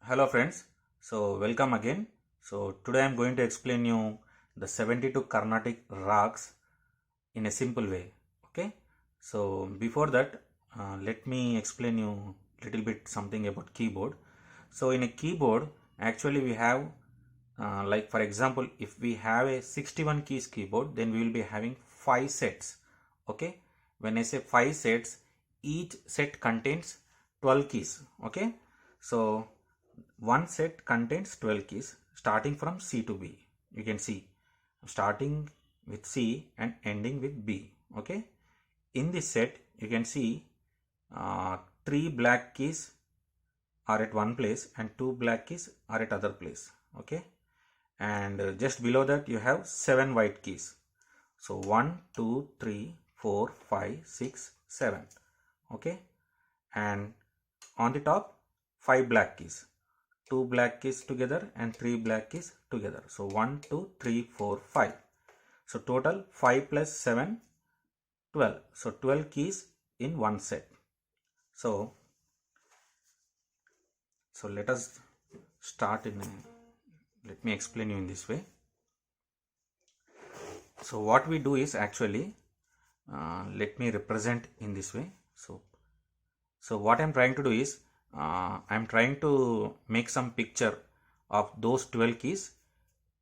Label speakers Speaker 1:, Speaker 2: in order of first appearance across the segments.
Speaker 1: Hello friends, so welcome again. So today I am going to explain you the 72 Carnatic Rags in a simple way. Okay, so before that let me explain you little bit something about keyboard. So in a keyboard actually we have like for example if we have a 61 keys keyboard, then we will be having 5 sets. Okay, when I say 5 sets, each set contains 12 keys. Okay, so one set contains 12 keys starting from C to B. You can see starting with C and ending with B. Okay, in this set you can see 3 black keys are at one place and 2 black keys are at other place. Okay, and just below that you have 7 white keys. So 1 2 3 4 5 6 7. Okay, and on the top 5 black keys, 2 black keys together and 3 black keys together. So 1 2 3 4 5. So total 5 plus 7 12. So 12 keys in one set. So let us start let me explain you in this way. So what we do is actually let me represent in this way. So what I'm trying to do is I'm trying to make some picture of those 12 keys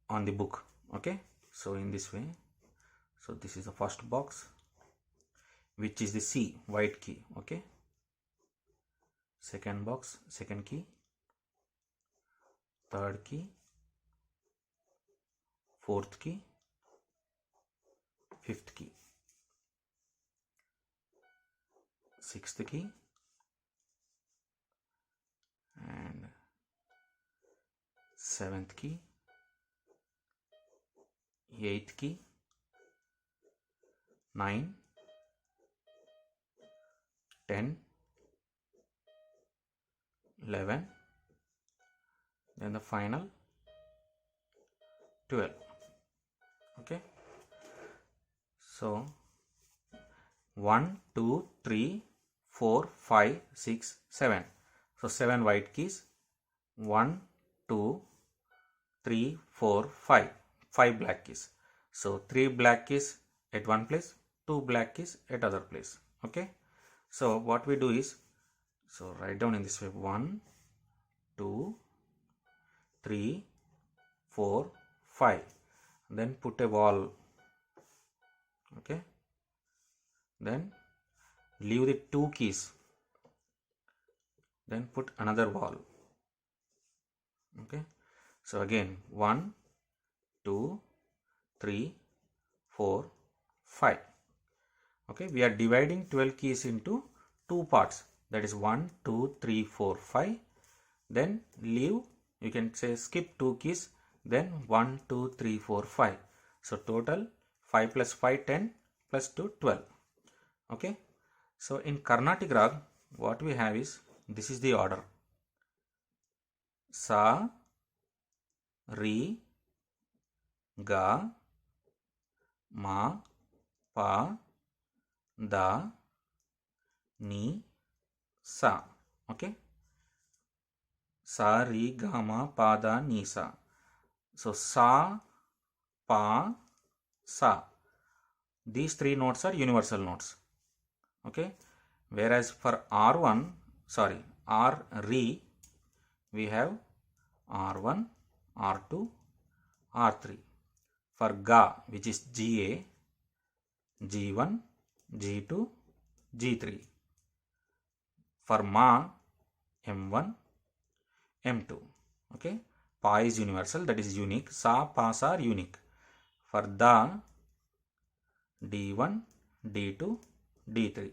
Speaker 1: on the book. Okay, so in this way, so this is the first box, which is the C, white key. Okay, second box, second key, third key, fourth key, fifth key, sixth key, and seventh key, eighth key, 9, 10, 11, then the final 12. Okay, so 1 2 3 4 5 6 7. So 7 white keys, 1 2 3 4 5, 5 black keys. So 3 black keys at one place, 2 black keys at other place. Okay, so what we do is, so write down in this way: 1 2 3 4 5, then put a wall. Okay, then leave the 2 keys, then put another wall. Okay, so again 1 2 3 4 5. Okay, we are dividing 12 keys into 2 parts, that is 1 2 3 4 5. Then leave, you can say skip 2 keys, then 1 2 3 4 5. So total 5 plus 5 10 plus 2 12. Okay, so in Carnatic Rag what we have is, this is the order: Sa, Re, Ga, Ma, Pa, Da, Ni, Sa. Okay, Sa, Re, Ga, Ma, Pa, Da, Ni, Sa. So Sa, Pa, Sa, these 3 notes are universal notes. Okay, whereas for R1, sorry, R, Re, we have R1, R2, R3. For Ga, which is GA, G1, G2, G3. For Ma, M1, M2. Okay, Pa is universal, that is unique. Sa, Pa, Sa are unique. For Da, D1, D2, D3.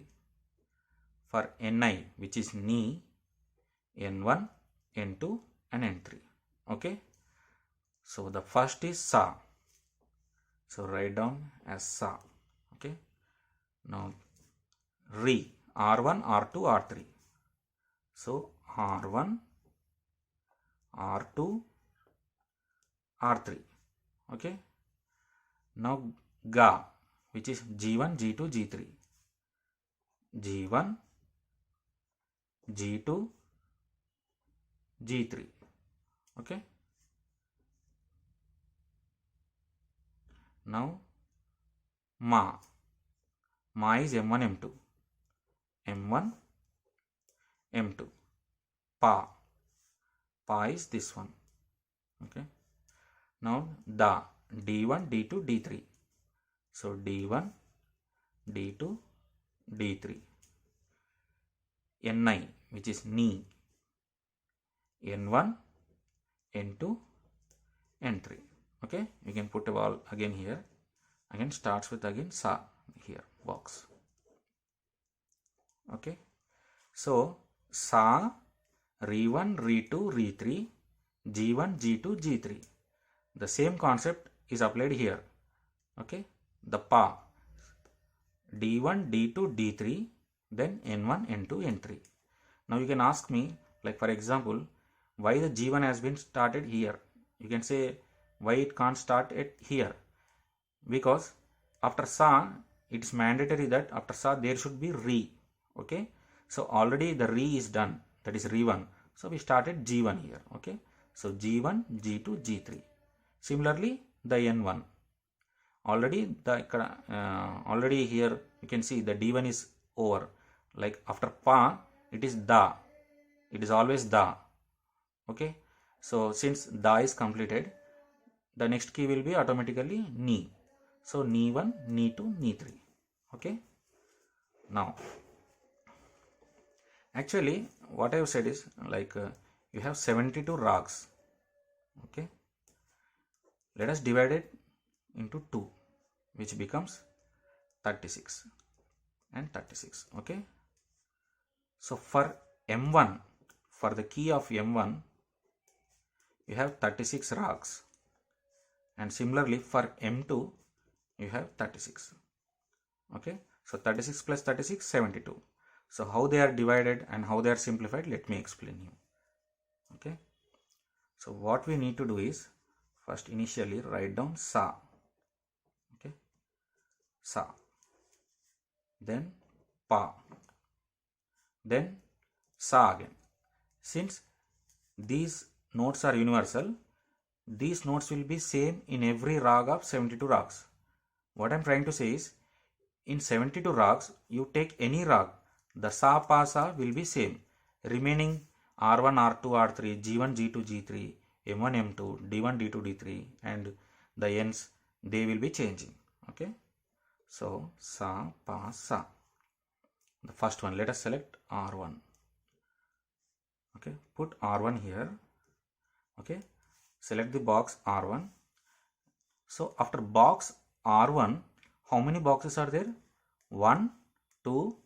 Speaker 1: For Ni, which is Ni, N1, N2 and N3. Okay, so the first is Sa, so write down as Sa. Okay, now Re, R1, R2, R3. So R1, R2, R3. Okay, now Ga, which is G1, G2, G3. G1, G2, G3. Okay. Now ma. Ma is M1, M2. M1, M2. Pa. Pa is this one. Okay. Now da. D1, D2, D3. So D1, D2, D3. Ni, which is ni. N1, N2, N3. Okay. You can put a wall again here. Again starts with again sa here box. Okay. So sa, Re1, Re2, Re3, G1, G2, G3. The same concept is applied here. Okay. The pa. D1, D2, D3, then N1, N2, N3. Now you can ask me, like for example, why the G1 has been started here. You can say why it can't start at here. Because after sa, it is mandatory that after sa there should be re. Okay. So already the re is done. That is re1. So we started G1 here. Okay. So G1, G2, G3. Similarly, the N1. Already here you can see the D1 is over. Like after pa, it is da. It is always da. Okay. So since da is completed, the next key will be automatically ni. So ni 1, ni 2, ni 3. Okay. Now, actually what I have said is like you have 72 rags. Okay. Let us divide it into 2, which becomes 36 and 36. Okay. So for M1, for the key of M1, you have 36 rags, and similarly for M2, you have 36. Okay. So 36 plus 36, 72. So how they are divided and how they are simplified, let me explain you. Okay. So what we need to do is first initially write down sa. Okay. Sa. Then pa. Then sa again. Since these notes are universal, these notes will be same in every rag of 72 rags. What I am trying to say is, in 72 rags, you take any rag, the sa, pa, sa will be same. Remaining R1, R2, R3, G1, G2, G3, M1, M2, D1, D2, D3, and the ends, they will be changing. Okay. So sa, pa, sa. The first one, let us select R1. Okay. Put R1 here. Okay. Select the box R1. So after box R1, how many boxes are there? 1, 2,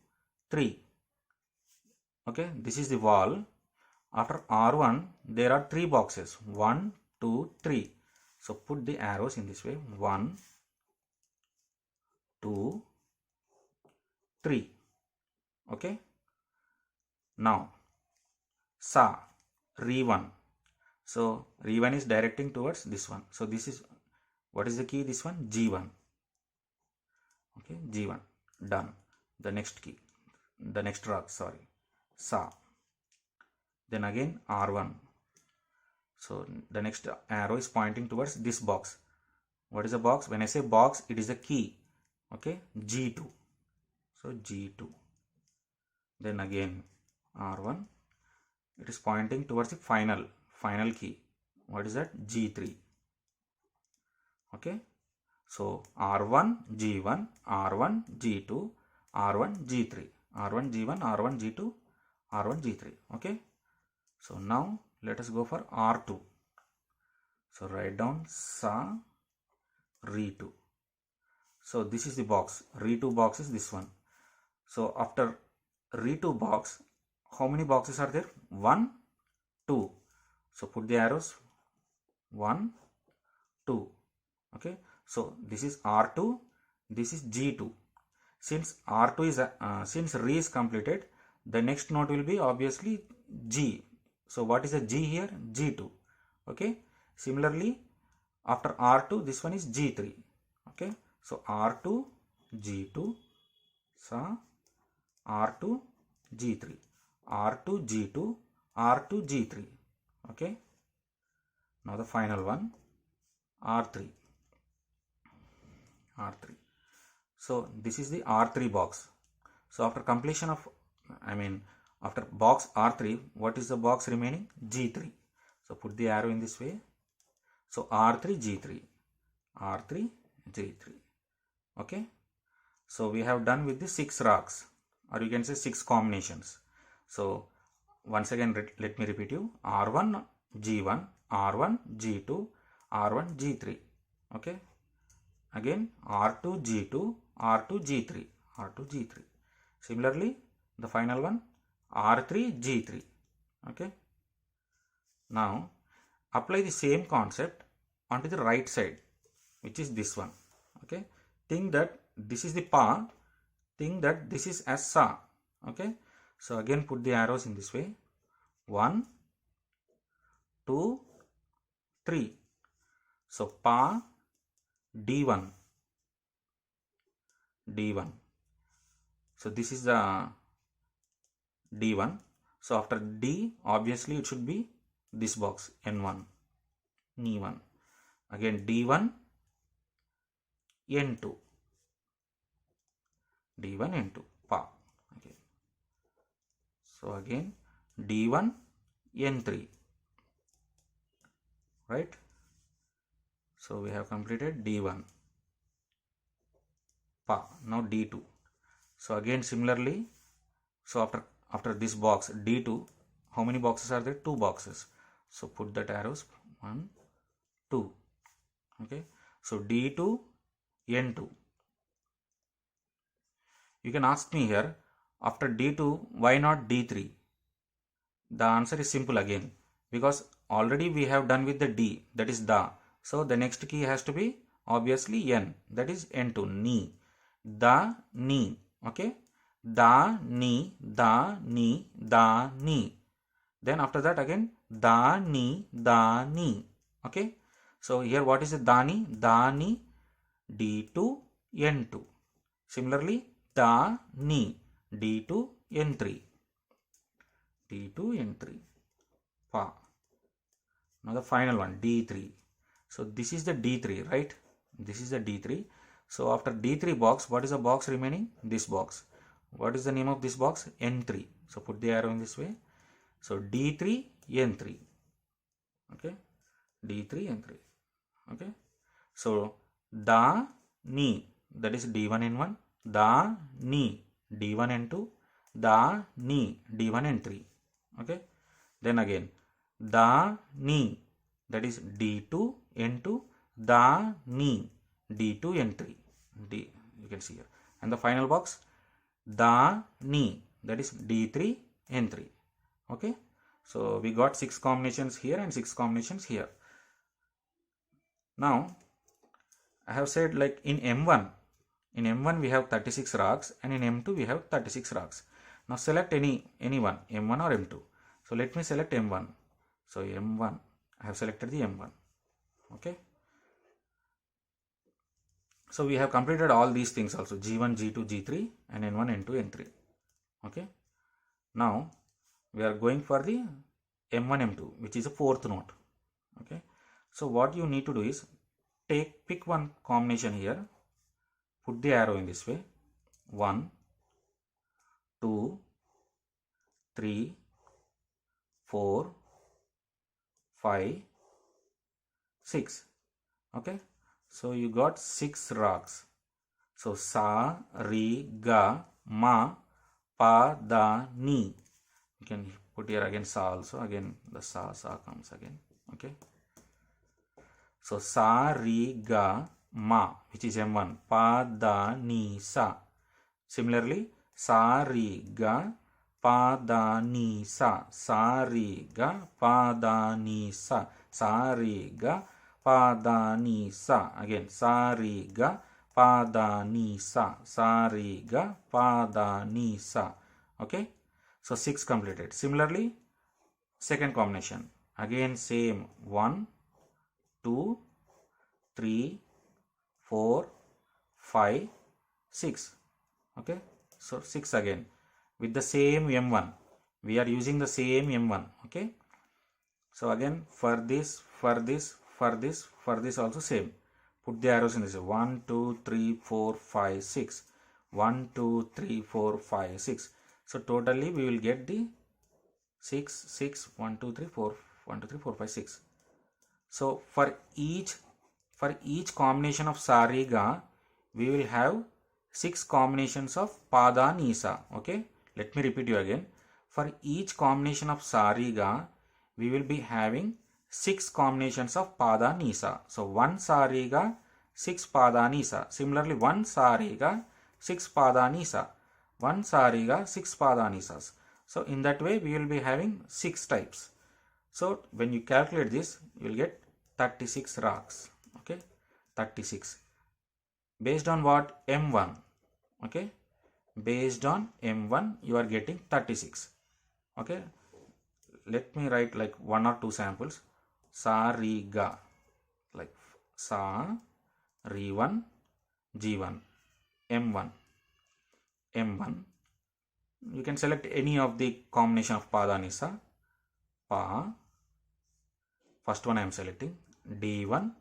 Speaker 1: 3. Okay, this is the wall. After R1, there are 3 boxes. 1, 2, 3. So put the arrows in this way. 1, 2, 3. Okay. Now, sa, Re1. So Re1 is directing towards this one. So this is, what is the key? This one, G1. Okay, G1. Done. The next key, the next rag, sorry, sa. Then again R1. So the next arrow is pointing towards this box. What is the box? When I say box, it is a key. Okay, G2. So G2. Then again R1. It is pointing towards the final key. What is that? G3. Okay. So R1, G1, R1, G2, R1, G3, R1, G1, R1, G2, R1, G3. Okay. So now let us go for R2. So write down sa, Re2. So this is the box. Re2 box is this one. So after Re2 box, how many boxes are there? 1, 2. So put the arrows. 1, 2. Okay. So this is R2. This is G2. Since R2 is since Re is completed, the next node will be obviously G. So what is the G here? G2. Okay. Similarly, after R2, this one is G3. Okay. So R2, G2, sa, R2, G3, R2, G2, R2, G3. Okay. Now the final one, R3. R3. So this is the R3 box. So after completion of, after box R3, what is the box remaining? G3. So put the arrow in this way. So R3, G3. R3, G3. Okay. So we have done with the 6 rags, or you can say 6 combinations. So once again, let me repeat you. R1, G1, R1, G2, R1, G3. Okay. Again, R2, G2, R2, G3, R2, G3. Similarly, the final one, R3, G3. Okay. Now, apply the same concept onto the right side, which is this one. Okay. Think that this is the pa. Think that this is as sa. Okay. So, again put the arrows in this way. 1, 2, 3. So, pa, D1. D1. So, this is the D1. So, after D, obviously it should be this box, N1, N1. Again, D1, N2. D1, N2, pa. Okay. So, again, D1, N3. Right? So, we have completed D1, pa. Now, D2. So, again, similarly, so after this box D2, how many boxes are there? 2 boxes. So put that arrows, 1, 2. Okay. So D2, N2. You can ask me here, after D2, why not D3? The answer is simple again, because already we have done with the D, that is da. So the next key has to be obviously N, that is N2, ni. Da, ni. Okay. Da, ni, da, ni, da, ni. Then after that again, da, ni, da, ni. Okay. So here what is the da, ni? Da, ni, D2, N2. Similarly, da, ni, D2, N3. D2, N3. Pa. Now the final one, D3. So this is the D3, right? This is the D3. So after D3 box, what is the box remaining? This box. What is the name of this box? N3. So put the arrow in this way. So D3, N3. Okay. D3, N3. Okay. So da, ni, that is D1, N1. Da, ni, D1, N2. Da, ni, D1, N3. Okay. Then again, da, ni, that is D2, N2. Da, ni, D2, N3. D, you can see here. And the final box, da, ni, that is D3, N3. Okay. So we got 6 combinations here and 6 combinations here. Now I have said, like in M1 we have 36 rags, and in M2 we have 36 rags. Now select any one, M1 or M2. So let me select M1. So M1, I have selected the M1. Okay. So we have completed all these things also, G1, G2, G3 and N1, N2, N3. Okay. Now we are going for the M1, M2, which is a 4th note. Okay. So what you need to do is pick one combination here, put the arrow in this way, 1, 2, 3, 4, 5, 6. Okay. So you got 6 rags. So sa, ri, ga, ma, pa, da, ni. You can put here again sa also. Again the sa comes again. Okay. So sa, ri, ga, ma, which is M1. Pa, da, ni, sa. Similarly, sa, ri, ga, pa, da, ni, sa. Sa, ri, ga, pa, da, ni, sa. Sa, ri, ga, pa, da, ni, sa. Again, sa, ri, ga, pa, da, ni, sa. Sa, ri, ga, pa, da, ni, sa. Okay. So 6 completed. Similarly, second combination. Again same, 1, 2, 3, 4, 5, 6. Okay. So 6 again with the same M1. We are using the same M1. Okay. So again for this for this also same. Put the arrows in this. 1, 2, 3, 4, 5, 6. 1, 2, 3, 4, 5, 6. So totally we will get the 6, 1, 2, 3, 4, 1, 2, 3, 4, 5, 6. So for each combination of sa re ga, we will have 6 combinations of pa da ni sa. Okay, let me repeat you again. For each combination of sa re ga, we will be having 6 combinations of pa da ni sa. So 1 sa re ga, 6 pa da ni sa. Similarly 1 sa re ga, 6 pa da ni sa. 1 sa re ga, 6 pa da ni sa. So in that way we will be having 6 types. So when you calculate this, you will get 36 rags. Okay, 36. Based on what? M1. Okay, based on M1 you are getting 36. Okay, let me write like 1 or 2 samples. Sa re ga, like sa re 1 G1 M1. You can select any of the combination of pa da ni sa. Pa, first one I am selecting, D1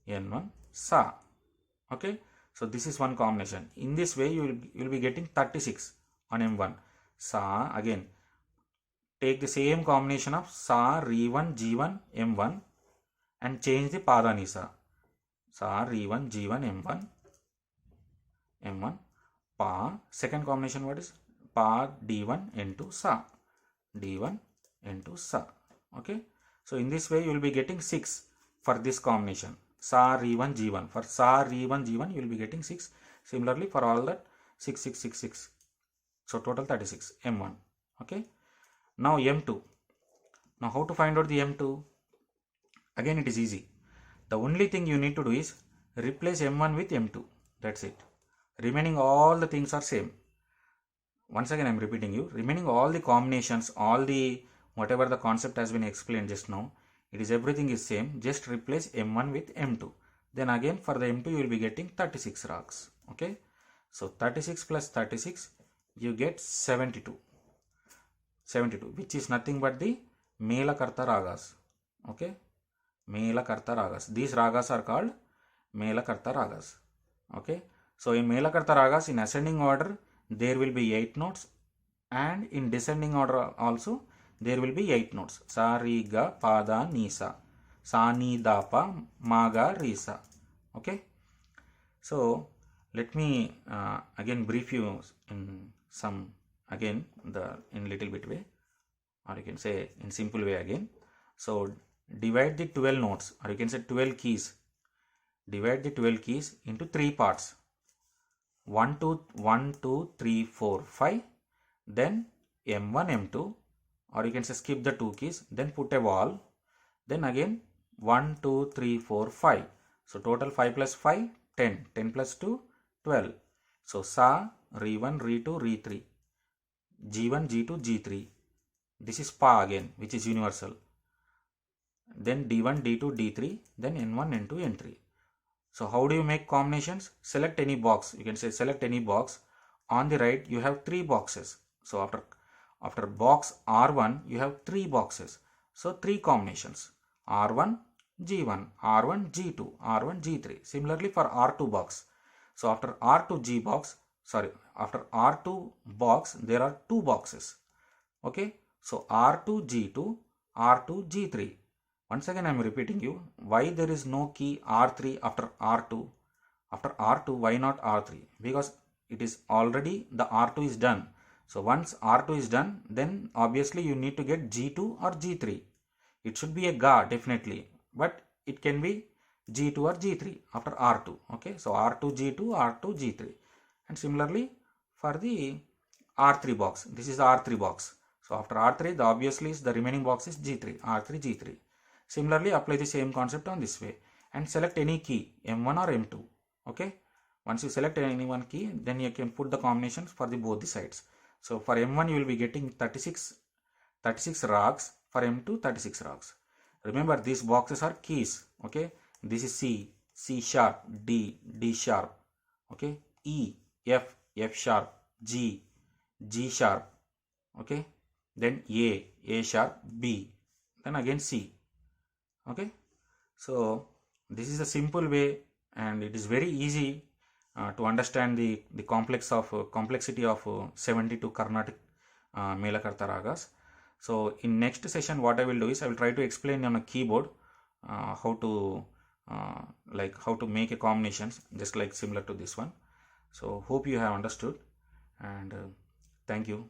Speaker 1: N1 sa. Okay, so this is one combination. In this way you will be getting 36 on M1. Sa, again take the same combination of sa re 1 G1 M1 and change the pa da ni sa. Sa re 1 G1 M1 pa. Second combination what is? Pa D1 N2 sa. D1 N2 sa. Okay, so in this way you will be getting 6 for this combination. Sa re 1 G1. For sa re 1 G1 you will be getting 6. Similarly for all that 6, 6, 6, 6. So total 36 M1. Okay, now M2. Now how to find out the M2? Again it is easy. The only thing you need to do is replace M1 with M2. That's it. Remaining all the things are same. Once again I am repeating you. Remaining all the combinations, all the whatever the concept has been explained just now, it is everything is same. Just replace M1 with M2. Then again for the M2 you will be getting 36 rags. Okay, so 36 plus 36 you get 72, which is nothing but the melakarta ragas. Okay, melakarta ragas. These ragas are called melakarta ragas. Okay, so in melakarta ragas, in ascending order there will be 8 notes, and in descending order also there will be 8 notes. Sa re ga pa da ni sa. Sa ni da pa ma ga re sa. Okay, so let me again brief you in some again in little bit way, or you can say in simple way again. So divide the 12 notes, or you can say 12 keys. Divide the 12 keys into 3 parts. 1, 2, 3, 4, 5. Then M1, M2, or you can say skip the 2 keys. Then put a wall. Then again 1, 2, 3, 4, 5. So total 5 plus 5, 10. 10 plus 2, 12. So sa, re 1, re 2, re 3. G1, G2, G3. This is pa again, which is universal. Then D1, D2, D3. Then N1, N2, N3. So how do you make combinations? Select any box. You can say select any box. On the right you have 3 boxes. So after box R1 you have 3 boxes. So 3 combinations. R1, G1, R1, G2, R1, G3. Similarly for R2 box. So after R2 box there are 2 boxes. Okay, so R2, G2, R2, G3. Once again I am repeating you, why there is no key R3 after R2? After R2 why not R3? Because it is already the R2 is done. So once R2 is done, then obviously you need to get G2 or G3. It should be a GA definitely, but it can be G2 or G3 after R2. Okay, so R2, G2, R2, G3. And similarly for the R3 box, this is the R3 box. So after R3, the obviously the remaining box is G3, R3, G3. Similarly, apply the same concept on this way and select any key, M1 or M2. Okay, once you select any one key, then you can put the combinations for the both the sides. So for M1 you will be getting 36 rags. For M2 36 rags. Remember these boxes are keys. Okay, this is C sharp, D sharp. Okay, E, F sharp, G sharp. Okay, then A sharp, B, then again C. Okay, So this is a simple way, and it is very easy to understand the complexity of 72 Carnatic melakarta ragas. So in next session, what I will do is I will try to explain on a keyboard how to how to make a combinations just like similar to this one. So hope you have understood, and thank you.